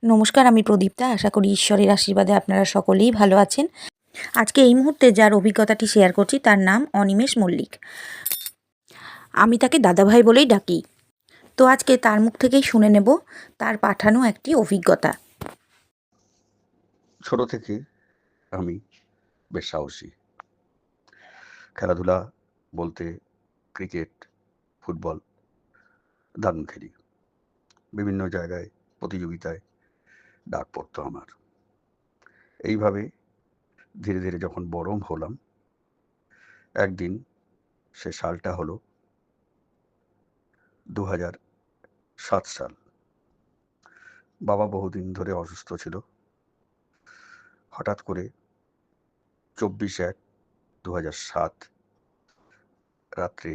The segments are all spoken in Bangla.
নমস্কার, আমি প্রদীপ্তা। আশা করি ঈশ্বরের আশীর্বাদে আপনারা সকলেই ভালো আছেন। আজকে এই মুহূর্তে যার অভিজ্ঞতাটি শেয়ার করছি তার নাম অনিমেষ মল্লিক। আমি তাকে দাদাভাই বলেই ডাকি। তো আজকে তার মুখ থেকেই শুনে নেব তার পাঠানো একটি অভিজ্ঞতা। ছোট থেকে আমি বেশ সাহসী। খেলাধুলা বলতে ক্রিকেট, ফুটবল দারুণ খেলি। বিভিন্ন জায়গায় প্রতিযোগিতায় ডাক পড়তো আমার। এইভাবে ধীরে ধীরে যখন বড় হলাম, একদিন সে সালটা হলো 2007 সাল। বাবা বহুদিন ধরে অসুস্থ ছিল। হঠাৎ করে 24/1/2007 রাত্রে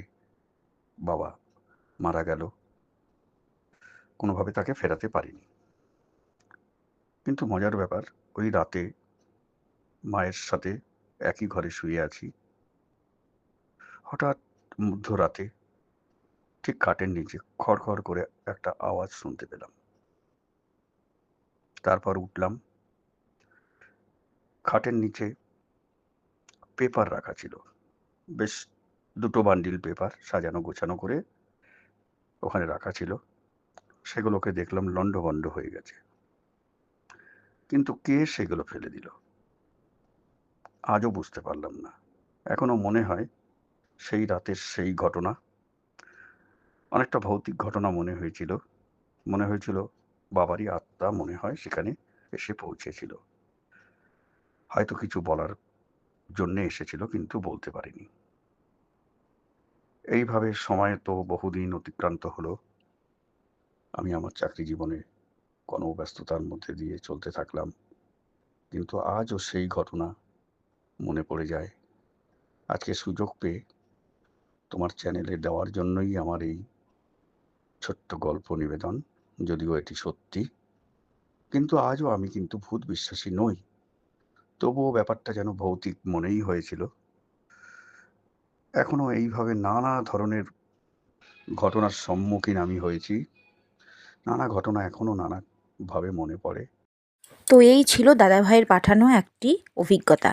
বাবা মারা গেল। কোনোভাবে তাকে ফেরাতে পারিনি। কিন্তু মজার ব্যাপার, ওই রাতে মায়ের সাথে একই ঘরে শুয়ে আছি। হঠাৎ মধ্যরাতে ঠিক খাটের নিচে খড়খড় করে একটা আওয়াজ শুনতে পেলাম। তারপর উঠলাম। খাটের নিচে পেপার রাখা ছিল, বেশ 2টো বান্ডিল পেপার সাজানো গোছানো করে ওখানে রাখা ছিল। সেগুলোকে দেখলাম লণ্ডভণ্ড হয়ে গেছে। কিন্তু কে সেগুলো ফেলে দিল আজও বুঝতে পারলাম না। এখনো মনে হয় সেই রাতের সেই ঘটনা, অনেকটা ভৌতিক ঘটনা মনে হয়েছিল। বাবারই আত্মা মনে হয় সেখানে এসে পৌঁছেছিল। হয়তো কিছু বলার জন্যে এসেছিল, কিন্তু বলতে পারিনি। এইভাবে সময় তো বহুদিন অতিক্রান্ত হলো। আমি আমার চাকরি জীবনে কর্মব্যস্ততার মধ্যে দিয়ে চলতে থাকলাম। কিন্তু আজও সেই ঘটনা মনে পড়ে যায়। আজকে সুযোগ পেয়ে তোমার চ্যানেলে দেওয়ার জন্যই আমার এই ছোট্ট গল্প নিবেদন। যদিও এটি সত্যি, কিন্তু আজও আমি কিন্তু ভূত বিশ্বাসী নই। তবুও ব্যাপারটা যেন ভৌতিক মনেই হয়েছিল। এখনো এইভাবে নানা ধরনের ঘটনার সম্মুখীন আমি হয়েছি। নানা ঘটনা এখনো নানাভাবে মনে পড়ে। তো এই ছিল দাদাভাইয়ের পাঠানো একটি অভিজ্ঞতা।